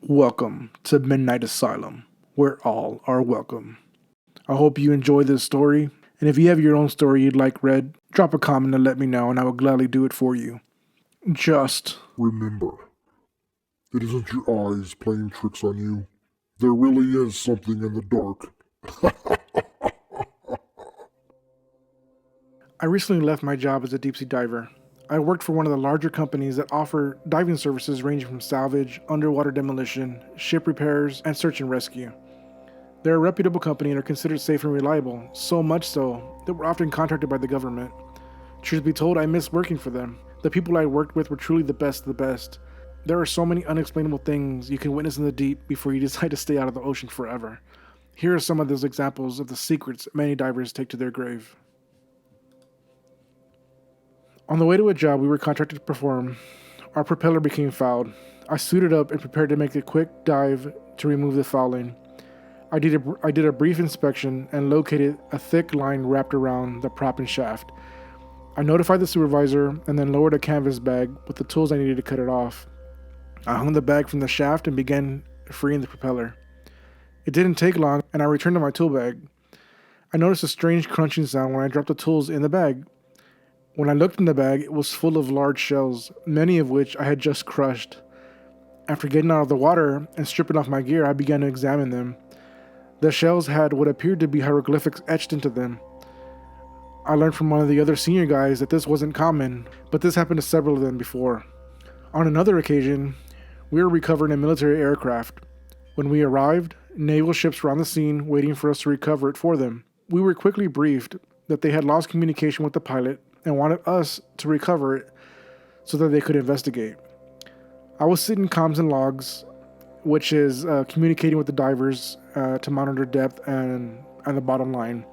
Welcome to Midnight Asylum, where all are welcome. I hope you enjoy this story, and if you have your own story you'd like read, drop a comment and let me know, and I will gladly do it for you. Just Remember, it isn't your eyes playing tricks on you. There really is something in the dark. I recently left my job as a deep sea diver. I worked for one of the larger companies that offer diving services ranging from salvage, underwater demolition, ship repairs, and search and rescue. They're a reputable company and are considered safe and reliable, so much so that we're often contracted by the government. Truth be told, I miss working for them. The people I worked with were truly the best of the best. There are so many unexplainable things you can witness in the deep before you decide to stay out of the ocean forever. Here are some of those examples of the secrets many divers take to their grave. On the way to a job we were contracted to perform, our propeller became fouled. I suited up and prepared to make a quick dive to remove the fouling. I did a brief inspection and located a thick line wrapped around the prop and shaft. I notified the supervisor and then lowered a canvas bag with the tools I needed to cut it off. I hung the bag from the shaft and began freeing the propeller. It didn't take long, and I returned to my tool bag. I noticed a strange crunching sound when I dropped the tools in the bag. When I looked in the bag, it was full of large shells, many of which I had just crushed. After getting out of the water and stripping off my gear, I began to examine them. The shells had what appeared to be hieroglyphics etched into them. I learned from one of the other senior guys that this wasn't common, but this happened to several of them before. On another occasion, we were recovering a military aircraft. When we arrived, naval ships were on the scene waiting for us to recover it for them. We were quickly briefed that they had lost communication with the pilot and wanted us to recover it so that they could investigate. I was sitting comms and logs, which is communicating with the divers to monitor depth and the bottom line.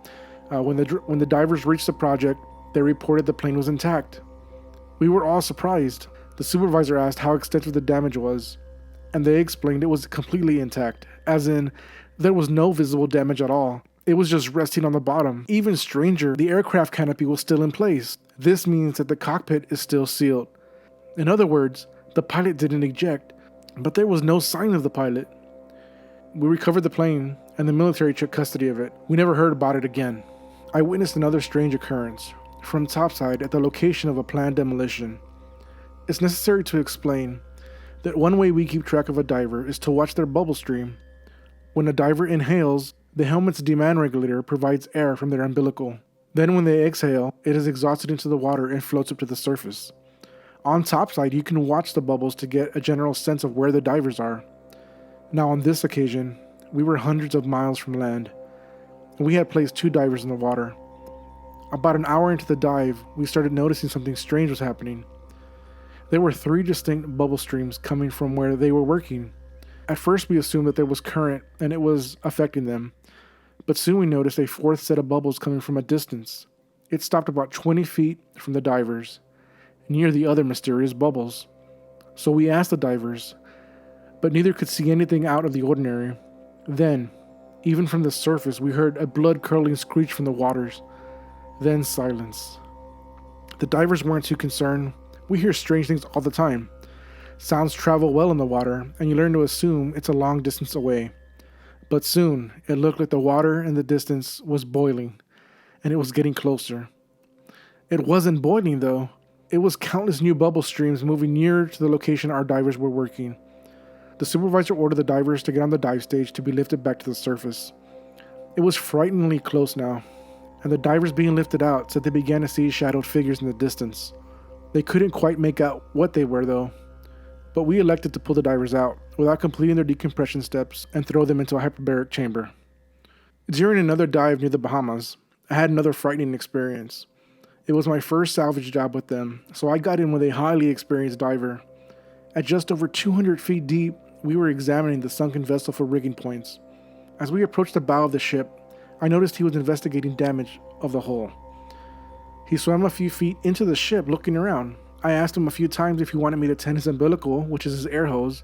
When the divers reached the project, they reported the plane was intact. We were all surprised. The supervisor asked how extensive the damage was, and they explained it was completely intact, as in there was no visible damage at all. It was just resting on the bottom. Even stranger, the aircraft canopy was still in place. This means that the cockpit is still sealed. In other words, the pilot didn't eject, but there was no sign of the pilot. We recovered the plane, and the military took custody of it. We never heard about it again. I witnessed another strange occurrence, from topside at the location of a planned demolition. It's necessary to explain that one way we keep track of a diver is to watch their bubble stream. When a diver inhales, the helmet's demand regulator provides air from their umbilical. Then when they exhale, it is exhausted into the water and floats up to the surface. On topside, you can watch the bubbles to get a general sense of where the divers are. Now on this occasion, we were hundreds of miles from land, and we had placed 2 divers in the water. About an hour into the dive, we started noticing something strange was happening. There were 3 distinct bubble streams coming from where they were working. At first we assumed that there was current and it was affecting them, but soon we noticed a 4th set of bubbles coming from a distance. It stopped about 20 feet from the divers, near the other mysterious bubbles. So we asked the divers, but neither could see anything out of the ordinary. Then, even from the surface, we heard a blood-curdling screech from the waters. Then silence. The divers weren't too concerned. We hear strange things all the time. Sounds travel well in the water, and you learn to assume it's a long distance away. But soon, it looked like the water in the distance was boiling, and it was getting closer. It wasn't boiling, though. It was countless new bubble streams moving nearer to the location our divers were working. The supervisor ordered the divers to get on the dive stage to be lifted back to the surface. It was frighteningly close now, and the divers being lifted out said they began to see shadowed figures in the distance. They couldn't quite make out what they were, though. But we elected to pull the divers out without completing their decompression steps and throw them into a hyperbaric chamber. During another dive near the Bahamas, I had another frightening experience. It was my first salvage job with them, so I got in with a highly experienced diver. At just over 200 feet deep, we were examining the sunken vessel for rigging points. As we approached the bow of the ship, I noticed he was investigating damage of the hull. He swam a few feet into the ship looking around. I asked him a few times if he wanted me to tend his umbilical, which is his air hose,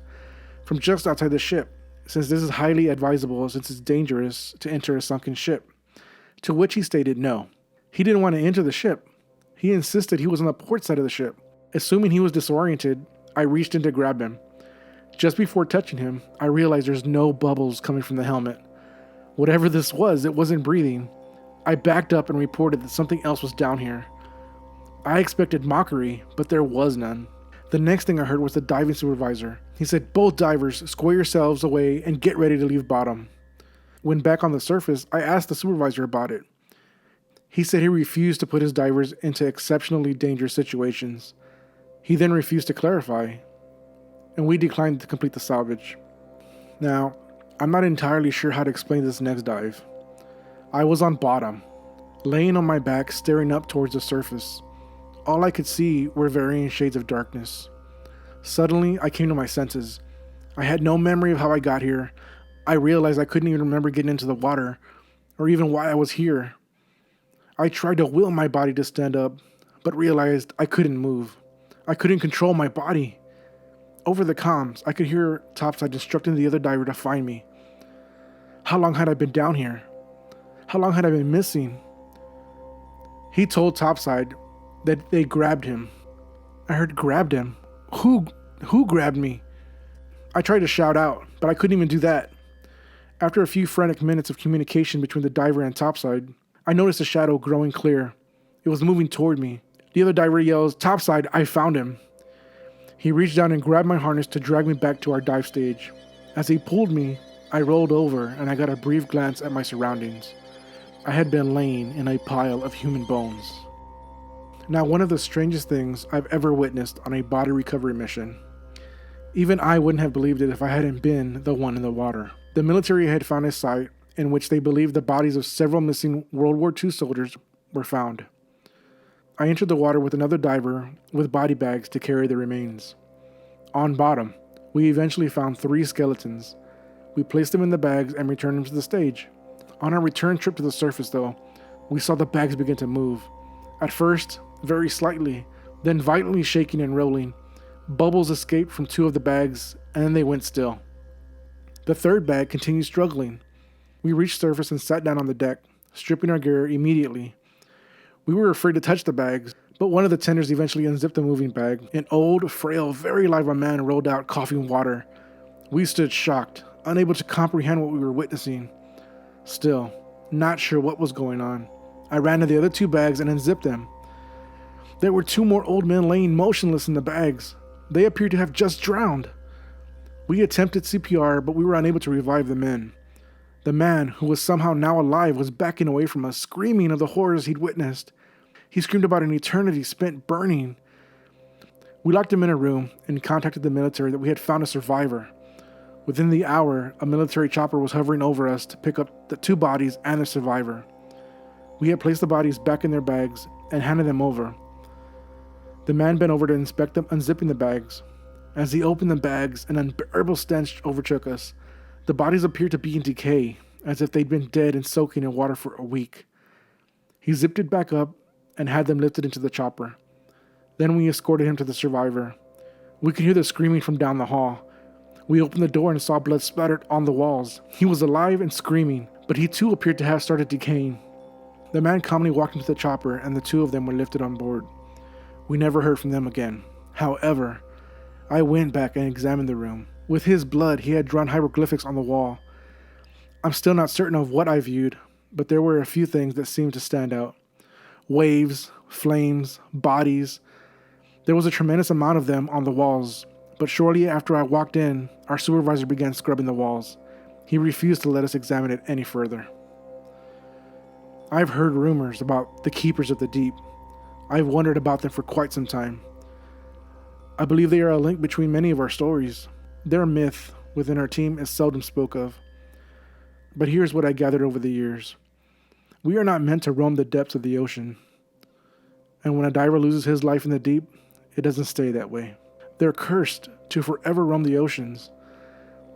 from just outside the ship, since this is highly advisable since it's dangerous to enter a sunken ship. To which he stated no. He didn't want to enter the ship. He insisted he was on the port side of the ship. Assuming he was disoriented, I reached in to grab him. Just before touching him, I realized there's no bubbles coming from the helmet. Whatever this was, it wasn't breathing. I backed up and reported that something else was down here. I expected mockery, but there was none. The next thing I heard was the diving supervisor. He said, "Both divers, square yourselves away and get ready to leave bottom." When back on the surface, I asked the supervisor about it. He said he refused to put his divers into exceptionally dangerous situations. He then refused to clarify, and we declined to complete the salvage. Now, I'm not entirely sure how to explain this next dive. I was on bottom, laying on my back staring up towards the surface. All I could see were varying shades of darkness. Suddenly, I came to my senses. I had no memory of how I got here. I realized I couldn't even remember getting into the water, or even why I was here. I tried to will my body to stand up, but realized I couldn't move. I couldn't control my body. Over the comms, I could hear Topside instructing the other diver to find me. How long had I been down here? How long had I been missing? He told Topside that they grabbed him. I heard grabbed him. Who grabbed me? I tried to shout out, but I couldn't even do that. After a few frantic minutes of communication between the diver and Topside, I noticed a shadow growing clear. It was moving toward me. The other diver yells, "Topside, I found him." He reached down and grabbed my harness to drag me back to our dive stage. As he pulled me, I rolled over and I got a brief glance at my surroundings. I had been laying in a pile of human bones. Now, one of the strangest things I've ever witnessed on a body recovery mission. Even I wouldn't have believed it if I hadn't been the one in the water. The military had found a site in which they believed the bodies of several missing World War II soldiers were found. I entered the water with another diver with body bags to carry the remains. On bottom, we eventually found 3 skeletons. We placed them in the bags and returned them to the stage. On our return trip to the surface, though, we saw the bags begin to move. At first, very slightly, then violently shaking and rolling. Bubbles escaped from 2 of the bags, and then they went still. The 3rd bag continued struggling. We reached surface and sat down on the deck, stripping our gear immediately. We were afraid to touch the bags, but one of the tenders eventually unzipped the moving bag. An old, frail, very lively man rolled out, coughing water. We stood shocked, unable to comprehend what we were witnessing. Still, not sure what was going on. I ran to the other 2 bags and unzipped them. There were 2 more old men laying motionless in the bags. They appeared to have just drowned. We attempted CPR, but we were unable to revive the men. The man, who was somehow now alive, was backing away from us, screaming of the horrors he'd witnessed. He screamed about an eternity spent burning. We locked him in a room and contacted the military that we had found a survivor. Within the hour, a military chopper was hovering over us to pick up the 2 bodies and the survivor. We had placed the bodies back in their bags and handed them over. The man bent over to inspect them, unzipping the bags. As he opened the bags, an unbearable stench overtook us. The bodies appeared to be in decay, as if they'd been dead and soaking in water for a week. He zipped it back up and had them lifted into the chopper. Then we escorted him to the survivor. We could hear the screaming from down the hall. We opened the door and saw blood splattered on the walls. He was alive and screaming, but he too appeared to have started decaying. The man calmly walked into the chopper and the 2 of them were lifted on board. We never heard from them again. However, I went back and examined the room. With his blood, he had drawn hieroglyphics on the wall. I'm still not certain of what I viewed, but there were a few things that seemed to stand out. Waves, flames, bodies. There was a tremendous amount of them on the walls, but shortly after I walked in, our supervisor began scrubbing the walls. He refused to let us examine it any further. I've heard rumors about the Keepers of the Deep. I've wondered about them for quite some time. I believe they are a link between many of our stories. Their myth within our team is seldom spoke of. But here's what I gathered over the years. We are not meant to roam the depths of the ocean. And when a diver loses his life in the deep, it doesn't stay that way. They're cursed to forever roam the oceans.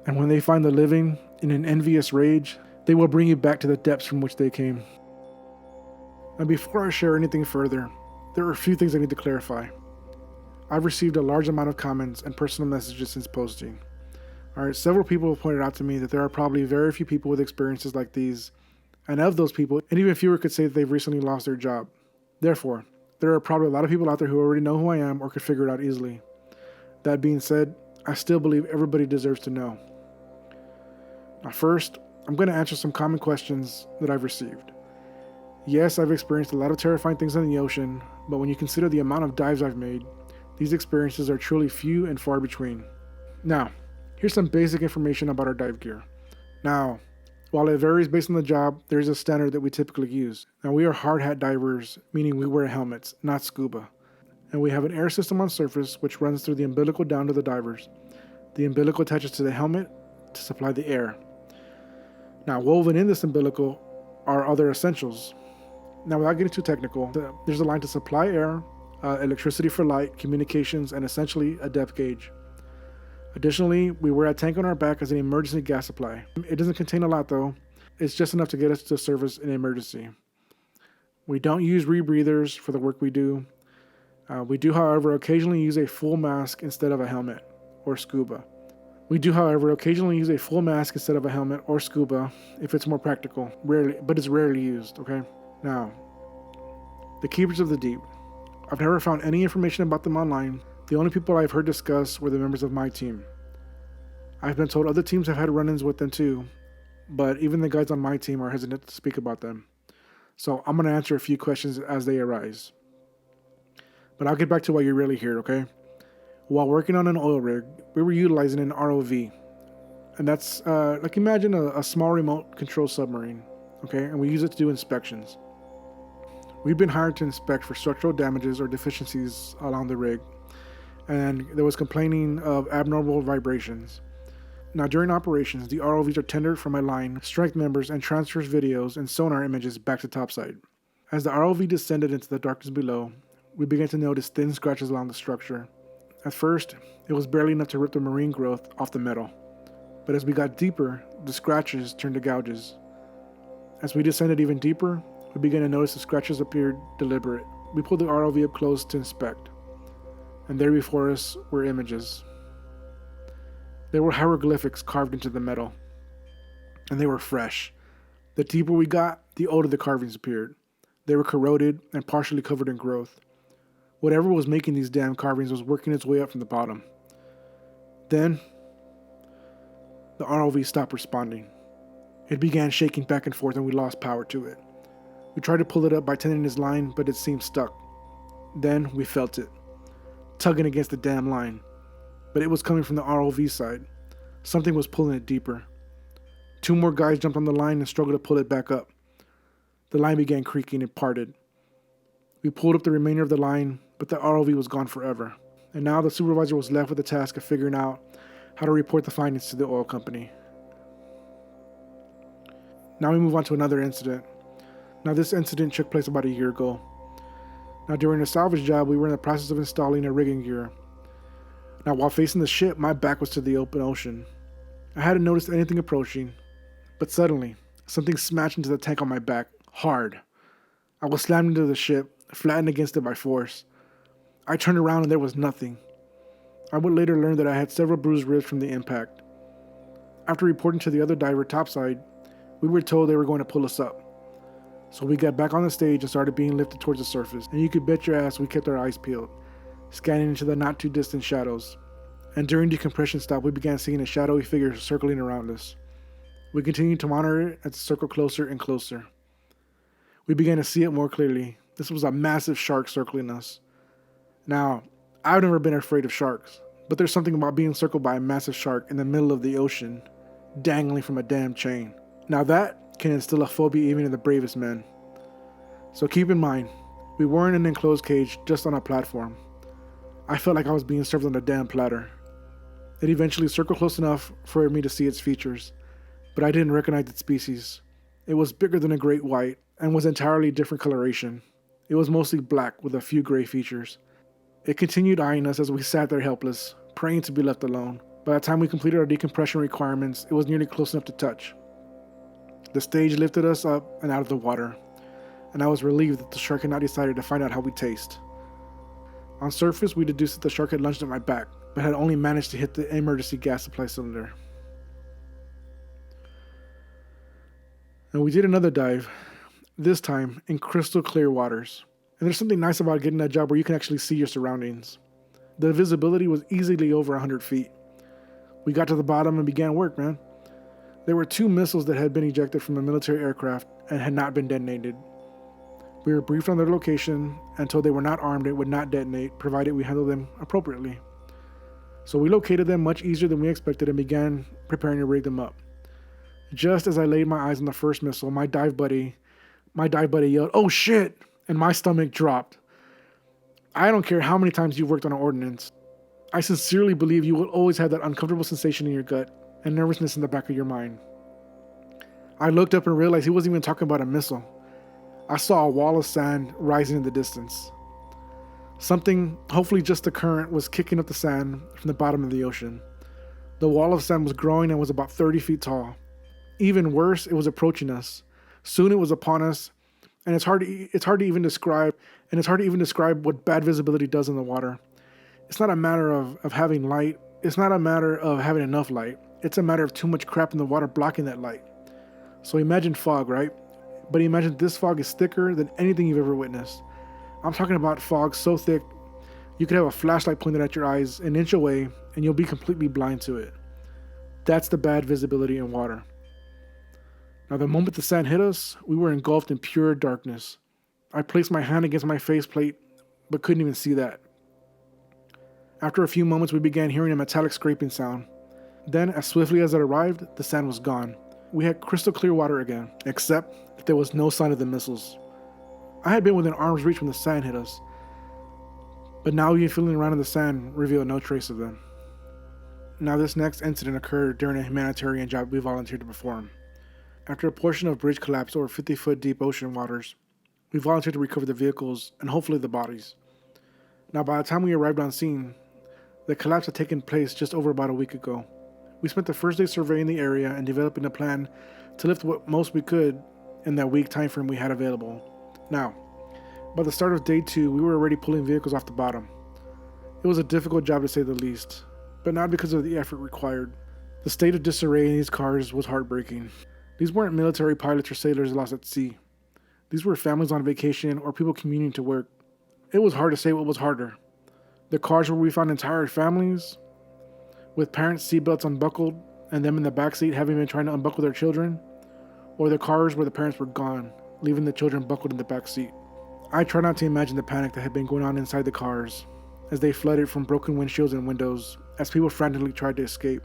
And when they find the living in an envious rage, they will bring you back to the depths from which they came. And before I share anything further, there are a few things I need to clarify. I've received a large amount of comments and personal messages since posting. Alright, several people have pointed out to me that there are probably very few people with experiences like these, and of those people, and even fewer could say that they've recently lost their job. Therefore, there are probably a lot of people out there who already know who I am or could figure it out easily. That being said, I still believe everybody deserves to know. Now, first, I'm going to answer some common questions that I've received. Yes, I've experienced a lot of terrifying things in the ocean, but when you consider the amount of dives I've made, these experiences are truly few and far between. Now, here's some basic information about our dive gear. Now, while it varies based on the job, there is a standard that we typically use. Now, we are hard hat divers, meaning we wear helmets, not scuba. And we have an air system on surface which runs through the umbilical down to the divers. The umbilical attaches to the helmet to supply the air. Now, woven in this umbilical are other essentials. Now, without getting too technical, there's a line to supply air, electricity for light, communications, and essentially a depth gauge. Additionally, we wear a tank on our back as an emergency gas supply. It doesn't contain a lot though. It's just enough to get us to surface in an emergency. We don't use rebreathers for the work we do. We do, however, occasionally use a full mask instead of a helmet or scuba. If it's more practical, but it's rarely used, okay? Now, the Keepers of the Deep. I've never found any information about them online. The only people I've heard discuss were the members of my team. I've been told other teams have had run-ins with them too, but even the guys on my team are hesitant to speak about them. So I'm going to answer a few questions as they arise. But I'll get back to why you're really here, okay? While working on an oil rig, we were utilizing an ROV. And that's, like imagine a small remote control submarine, okay? And we use it to do inspections. We'd been hired to inspect for structural damages or deficiencies along the rig, and there was complaining of abnormal vibrations. Now, during operations, the ROVs are tendered from a line, strength members, and transfers videos and sonar images back to topside. As the ROV descended into the darkness below, we began to notice thin scratches along the structure. At first, it was barely enough to rip the marine growth off the metal, but as we got deeper, the scratches turned to gouges. As we descended even deeper, we began to notice the scratches appeared deliberate. We pulled the ROV up close to inspect, and there before us were images. There were hieroglyphics carved into the metal, and they were fresh. The deeper we got, the older the carvings appeared. They were corroded and partially covered in growth. Whatever was making these damn carvings was working its way up from the bottom. Then, the ROV stopped responding. It began shaking back and forth and we lost power to it. We tried to pull it up by tending its line, but it seemed stuck. Then we felt it, tugging against the damn line. But it was coming from the ROV side. Something was pulling it deeper. 2 more guys jumped on the line and struggled to pull it back up. The line began creaking and parted. We pulled up the remainder of the line, but the ROV was gone forever. And now the supervisor was left with the task of figuring out how to report the findings to the oil company. Now we move on to another incident. Now this incident took place about a year ago. Now during a salvage job, we were in the process of installing a rigging gear. Now while facing the ship, my back was to the open ocean. I hadn't noticed anything approaching, but suddenly, something smashed into the tank on my back, hard. I was slammed into the ship, flattened against it by force. I turned around and there was nothing. I would later learn that I had several bruised ribs from the impact. After reporting to the other diver topside, we were told they were going to pull us up. So we got back on the stage and started being lifted towards the surface, and you could bet your ass we kept our eyes peeled, scanning into the not too distant shadows. And during decompression stop, we began seeing a shadowy figure circling around us. We continued to monitor it as it circled closer and closer. We began to see it more clearly. This was a massive shark circling us. Now, I've never been afraid of sharks, but there's something about being circled by a massive shark in the middle of the ocean, dangling from a damn chain. Now that can instill a phobia even in the bravest men. So keep in mind, we weren't in an enclosed cage, just on a platform. I felt like I was being served on a damn platter. It eventually circled close enough for me to see its features, but I didn't recognize its species. It was bigger than a great white and was entirely different coloration. It was mostly black with a few gray features. It continued eyeing us as we sat there helpless, praying to be left alone. By the time we completed our decompression requirements, it was nearly close enough to touch. The stage lifted us up and out of the water, and I was relieved that the shark had not decided to find out how we taste. On surface, we deduced that the shark had lunged at my back, but had only managed to hit the emergency gas supply cylinder. And we did another dive, this time in crystal clear waters. And there's something nice about getting a job where you can actually see your surroundings. The visibility was easily over 100 feet, We got to the bottom and began work, man. There were 2 missiles that had been ejected from a military aircraft and had not been detonated. We were briefed on their location and told they were not armed and would not detonate, provided we handled them appropriately. So we located them much easier than we expected and began preparing to rig them up. Just as I laid my eyes on the first missile, my dive buddy yelled, "Oh shit!" and my stomach dropped. I don't care how many times you've worked on an ordnance. I sincerely believe you will always have that uncomfortable sensation in your gut and nervousness in the back of your mind. I looked up and realized he wasn't even talking about a missile. I saw a wall of sand rising in the distance. Something, hopefully just the current, was kicking up the sand from the bottom of the ocean. The wall of sand was growing and was about 30 feet tall. Even worse, it was approaching us. Soon it was upon us, and it's hard to even describe what bad visibility does in the water. It's not a matter of having light. It's not a matter of having enough light. It's a matter of too much crap in the water blocking that light. So imagine fog, right? But imagine this fog is thicker than anything you've ever witnessed. I'm talking about fog so thick, you could have a flashlight pointed at your eyes an inch away and you'll be completely blind to it. That's the bad visibility in water. Now, the moment the sand hit us, we were engulfed in pure darkness. I placed my hand against my faceplate, but couldn't even see that. After a few moments, we began hearing a metallic scraping sound. Then, as swiftly as it arrived, the sand was gone. We had crystal clear water again, except that there was no sign of the missiles. I had been within arm's reach when the sand hit us, but now even feeling around in the sand revealed no trace of them. Now, this next incident occurred during a humanitarian job we volunteered to perform. After a portion of bridge collapsed over 50-foot deep ocean waters, we volunteered to recover the vehicles and hopefully the bodies. Now, by the time we arrived on scene, the collapse had taken place just over about a week ago. We spent the first day surveying the area and developing a plan to lift what most we could in that week time frame we had available. Now, by the start of day 2, we were already pulling vehicles off the bottom. It was a difficult job to say the least, but not because of the effort required. The state of disarray in these cars was heartbreaking. These weren't military pilots or sailors lost at sea. These were families on vacation or people commuting to work. It was hard to say what was harder. The cars where we found entire families, with parents' seatbelts unbuckled and them in the backseat having been trying to unbuckle their children, or the cars where the parents were gone, leaving the children buckled in the backseat. I try not to imagine the panic that had been going on inside the cars as they flooded from broken windshields and windows as people frantically tried to escape.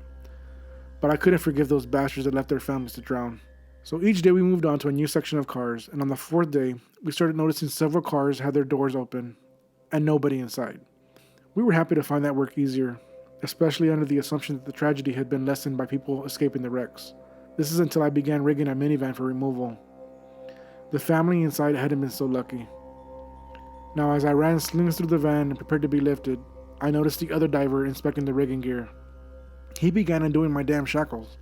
But I couldn't forgive those bastards that left their families to drown. So each day we moved on to a new section of cars, and on the 4th day, we started noticing several cars had their doors open and nobody inside. We were happy to find that work easier, especially under the assumption that the tragedy had been lessened by people escaping the wrecks. This is until I began rigging a minivan for removal. The family inside hadn't been so lucky. Now, as I ran slings through the van and prepared to be lifted, I noticed the other diver inspecting the rigging gear. He began undoing my damn shackles.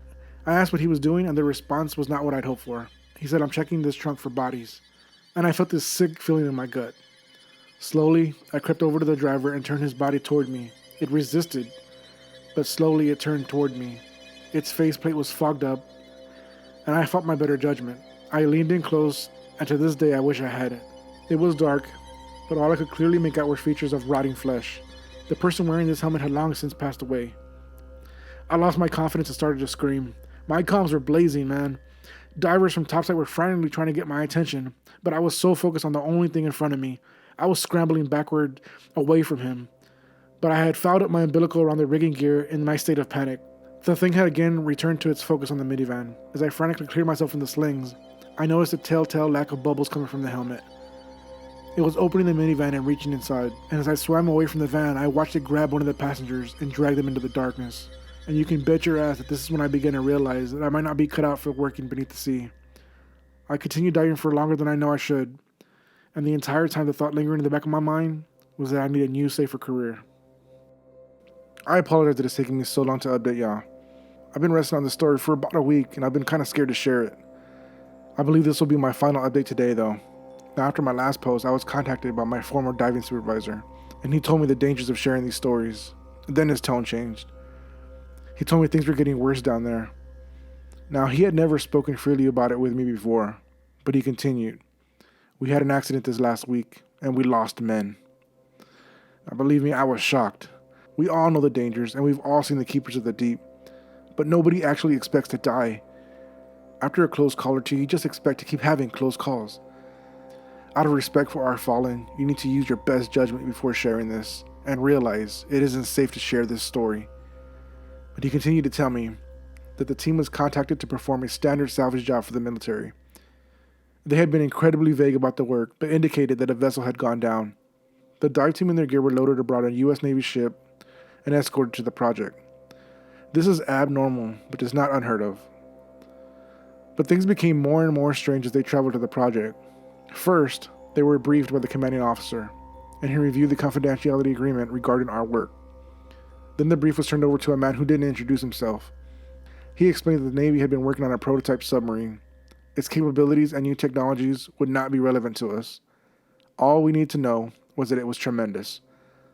I asked what he was doing, and the response was not what I'd hoped for. He said, "I'm checking this trunk for bodies." And I felt this sick feeling in my gut. Slowly, I crept over to the driver and turned his body toward me. It resisted, but slowly it turned toward me. Its faceplate was fogged up, and I fought my better judgment. I leaned in close, and to this day I wish I hadn't. It was dark, but all I could clearly make out were features of rotting flesh. The person wearing this helmet had long since passed away. I lost my confidence and started to scream. My comms were blazing, man. Divers from topside were frantically trying to get my attention, but I was so focused on the only thing in front of me. I was scrambling backward away from him, but I had fouled up my umbilical around the rigging gear in my state of panic. The thing had again returned to its focus on the minivan. As I frantically cleared myself from the slings, I noticed a telltale lack of bubbles coming from the helmet. It was opening the minivan and reaching inside, and as I swam away from the van, I watched it grab one of the passengers and drag them into the darkness. And you can bet your ass that this is when I began to realize that I might not be cut out for working beneath the sea. I continued diving for longer than I know I should, and the entire time the thought lingering in the back of my mind was that I need a new, safer career. I apologize that it's taking me so long to update y'all. I've been resting on this story for about a week, and I've been kind of scared to share it. I believe this will be my final update today, though. Now, after my last post, I was contacted by my former diving supervisor, and he told me the dangers of sharing these stories. Then his tone changed. He told me things were getting worse down there. Now, he had never spoken freely about it with me before, but he continued. We had an accident this last week, and we lost men. Now, believe me, I was shocked. We all know the dangers, and we've all seen the keepers of the deep. but nobody actually expects to die. After a close call or two, you just expect to keep having close calls. Out of respect for our fallen, you need to use your best judgment before sharing this, and realize it isn't safe to share this story. But he continued to tell me that the team was contacted to perform a standard salvage job for the military. They had been incredibly vague about the work, but indicated that a vessel had gone down. The dive team and their gear were loaded aboard a U.S. Navy ship and escorted to the project. This is abnormal, but is not unheard of. But things became more and more strange as they traveled to the project. First, they were briefed by the commanding officer, and he reviewed the confidentiality agreement regarding our work. Then the brief was turned over to a man who didn't introduce himself. He explained that the Navy had been working on a prototype submarine. Its capabilities and new technologies would not be relevant to us. All we needed to know was that it was tremendous.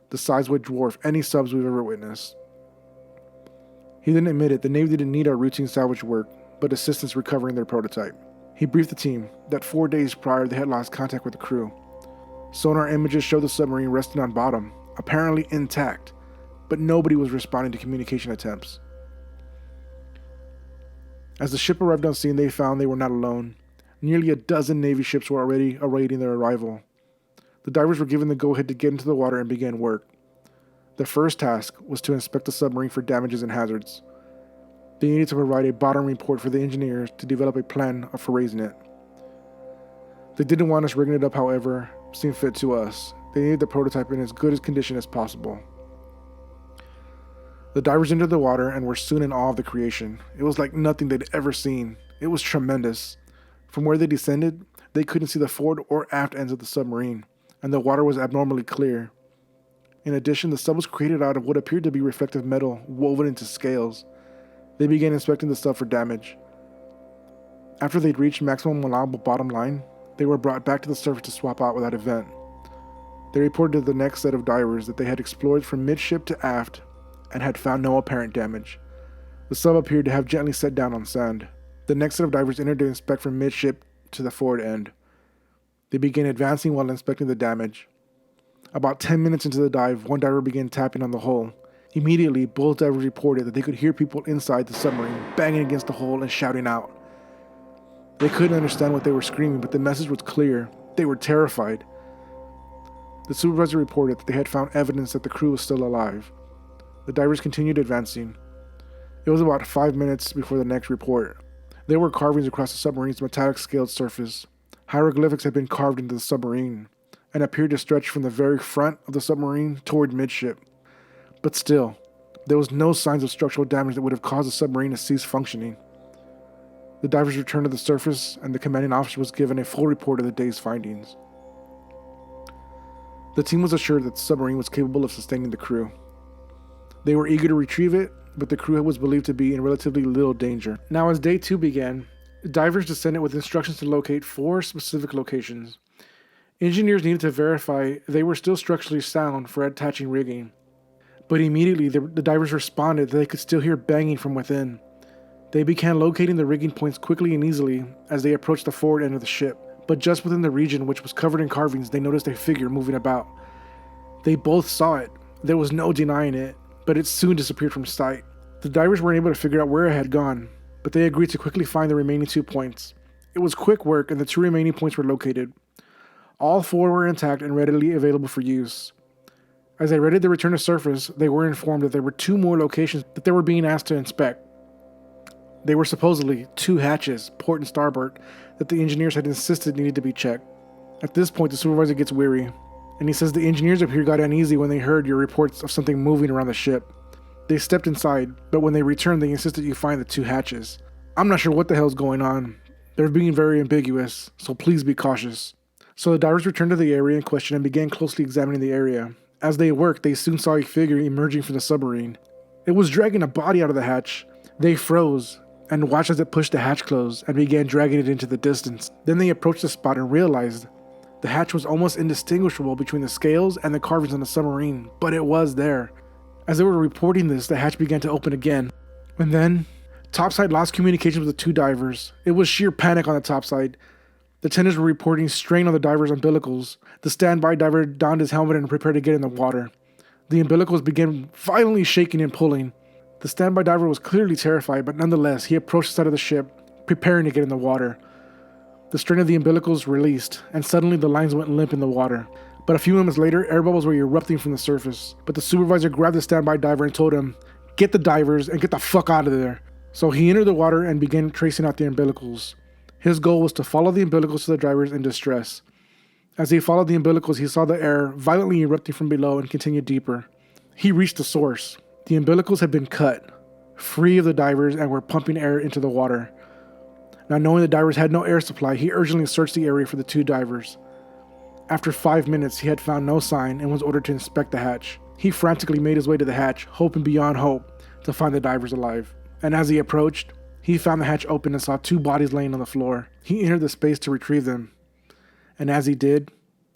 The size would dwarf any subs we've ever witnessed. He then admitted the Navy didn't need our routine salvage work, but assistance recovering their prototype. He briefed the team that 4 days prior they had lost contact with the crew. Sonar images showed the submarine resting on bottom, apparently intact, but nobody was responding to communication attempts. As the ship arrived on scene, they found they were not alone. Nearly a dozen Navy ships were already awaiting their arrival. The divers were given the go-ahead to get into the water and begin work. The first task was to inspect the submarine for damages and hazards. They needed to provide a bottom report for the engineers to develop a plan for raising it. They didn't want us rigging it up, however, seemed fit to us. They needed the prototype in as good a condition as possible. The divers entered the water and were soon in awe of the creation. It was like nothing they'd ever seen. It was tremendous. From where they descended, they couldn't see the forward or aft ends of the submarine, and the water was abnormally clear. In addition, the sub was created out of what appeared to be reflective metal woven into scales. They began inspecting the sub for damage. After they'd reached maximum allowable bottom line, they were brought back to the surface to swap out without event. They reported to the next set of divers that they had explored from midship to aft and had found no apparent damage. The sub appeared to have gently set down on sand. The next set of divers entered to inspect from midship to the forward end. They began advancing while inspecting the damage. About 10 minutes into the dive, one diver began tapping on the hull. Immediately, both divers reported that they could hear people inside the submarine banging against the hull and shouting out. They couldn't understand what they were screaming, but the message was clear. They were terrified. The supervisor reported that they had found evidence that the crew was still alive. The divers continued advancing. It was about 5 minutes before the next report. There were carvings across the submarine's metallic scaled surface. Hieroglyphics had been carved into the submarine and appeared to stretch from the very front of the submarine toward midship. But still, there was no signs of structural damage that would have caused the submarine to cease functioning. The divers returned to the surface, and the commanding officer was given a full report of the day's findings. The team was assured that the submarine was capable of sustaining the crew. They were eager to retrieve it, but the crew was believed to be in relatively little danger. Now, as day 2 began, divers descended with instructions to locate 4 specific locations. Engineers needed to verify they were still structurally sound for attaching rigging. But immediately, the divers responded that they could still hear banging from within. They began locating the rigging points quickly and easily as they approached the forward end of the ship. But just within the region, which was covered in carvings, they noticed a figure moving about. They both saw it. There was no denying it, but it soon disappeared from sight. The divers weren't able to figure out where it had gone, but they agreed to quickly find the remaining 2 points. It was quick work, and the 2 remaining points were located. All 4 were intact and readily available for use. As they readied their return to surface, they were informed that there were 2 more locations that they were being asked to inspect. They were supposedly 2 hatches, port and starboard, that the engineers had insisted needed to be checked. At this point, the supervisor gets weary, and he says the engineers up here got uneasy when they heard your reports of something moving around the ship. They stepped inside, but when they returned, they insisted you find the 2 hatches. I'm not sure what the hell's going on. They're being very ambiguous, so please be cautious. So the divers returned to the area in question and began closely examining the area. As they worked, they soon saw a figure emerging from the submarine. It was dragging a body out of the hatch. They froze and watched as it pushed the hatch closed and began dragging it into the distance. Then they approached the spot and realized the hatch was almost indistinguishable between the scales and the carvings on the submarine, but it was there. As they were reporting this, the hatch began to open again. And then, topside lost communication with the 2 divers. It was sheer panic on the topside. The tenders were reporting strain on the divers' umbilicals. The standby diver donned his helmet and prepared to get in the water. The umbilicals began violently shaking and pulling. The standby diver was clearly terrified, but nonetheless, he approached the side of the ship, preparing to get in the water. The strain of the umbilicals released, and suddenly the lines went limp in the water. But a few moments later, air bubbles were erupting from the surface. But the supervisor grabbed the standby diver and told him, "Get the divers and get the fuck out of there." So he entered the water and began tracing out the umbilicals. His goal was to follow the umbilicals to the divers in distress. As he followed the umbilicals, he saw the air violently erupting from below and continued deeper. He reached the source. The umbilicals had been cut, free of the divers, and were pumping air into the water. Now, knowing the divers had no air supply, he urgently searched the area for the 2 divers. After 5 minutes, he had found no sign and was ordered to inspect the hatch. He frantically made his way to the hatch, hoping beyond hope to find the divers alive. And as he approached, he found the hatch open and saw 2 bodies laying on the floor. He entered the space to retrieve them. And as he did,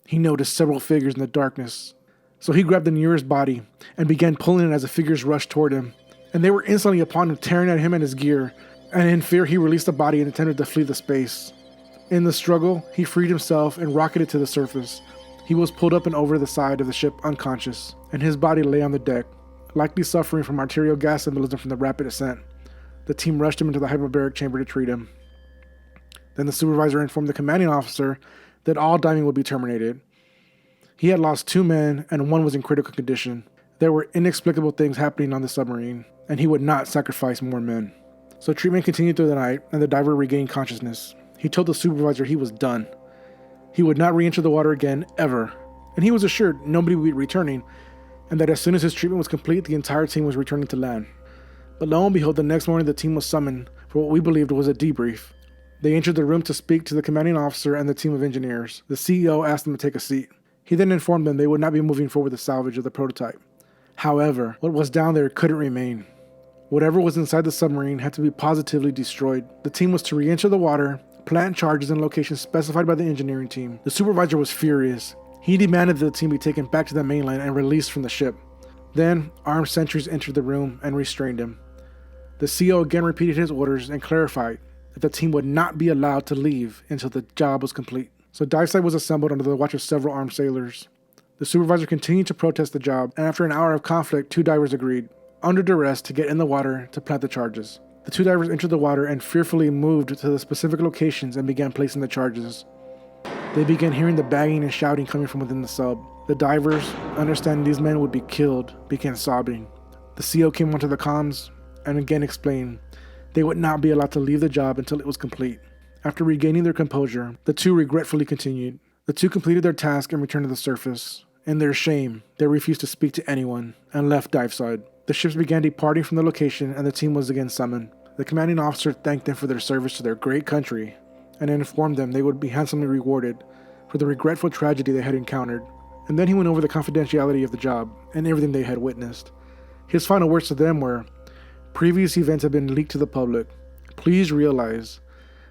he noticed several figures in the darkness. So he grabbed the nearest body and began pulling it as the figures rushed toward him. And they were instantly upon him, tearing at him and his gear. And in fear, he released the body and attempted to flee the space. In the struggle, he freed himself and rocketed to the surface. He was pulled up and over the side of the ship unconscious, and his body lay on the deck, likely suffering from arterial gas embolism from the rapid ascent. The team rushed him into the hyperbaric chamber to treat him. Then the supervisor informed the commanding officer that all diving would be terminated. He had lost 2 men, and 1 was in critical condition. There were inexplicable things happening on the submarine, and he would not sacrifice more men. So treatment continued through the night, and the diver regained consciousness. He told the supervisor he was done. He would not re-enter the water again, ever. And he was assured nobody would be returning, and that as soon as his treatment was complete, the entire team was returning to land. But lo and behold, the next morning the team was summoned for what we believed was a debrief. They entered the room to speak to the commanding officer and the team of engineers. The CEO asked them to take a seat. He then informed them they would not be moving forward with the salvage of the prototype. However, what was down there couldn't remain. Whatever was inside the submarine had to be positively destroyed. The team was to re-enter the water, plant charges in locations specified by the engineering team. The supervisor was furious. He demanded that the team be taken back to the mainland and released from the ship. Then, armed sentries entered the room and restrained him. The CEO again repeated his orders and clarified that the team would not be allowed to leave until the job was complete. So dive site was assembled under the watch of several armed sailors. The supervisor continued to protest the job, and after an hour of conflict, 2 divers agreed, under duress, to get in the water to plant the charges. The 2 divers entered the water and fearfully moved to the specific locations and began placing the charges. They began hearing the banging and shouting coming from within the sub. The divers, understanding these men would be killed, began sobbing. The CO came onto the comms and again explained they would not be allowed to leave the job until it was complete. After regaining their composure, the 2 regretfully continued. The 2 completed their task and returned to the surface. In their shame, they refused to speak to anyone and left diveside. The ships began departing from the location and the team was again summoned. The commanding officer thanked them for their service to their great country and informed them they would be handsomely rewarded for the regretful tragedy they had encountered. And then he went over the confidentiality of the job and everything they had witnessed. His final words to them were, "Previous events have been leaked to the public. Please realize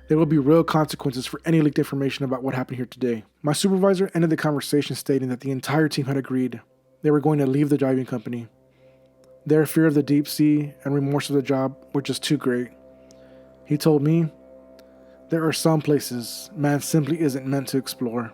there will be real consequences for any leaked information about what happened here today." My supervisor ended the conversation stating that the entire team had agreed they were going to leave the diving company. Their fear of the deep sea and remorse of the job were just too great. He told me, "There are some places man simply isn't meant to explore."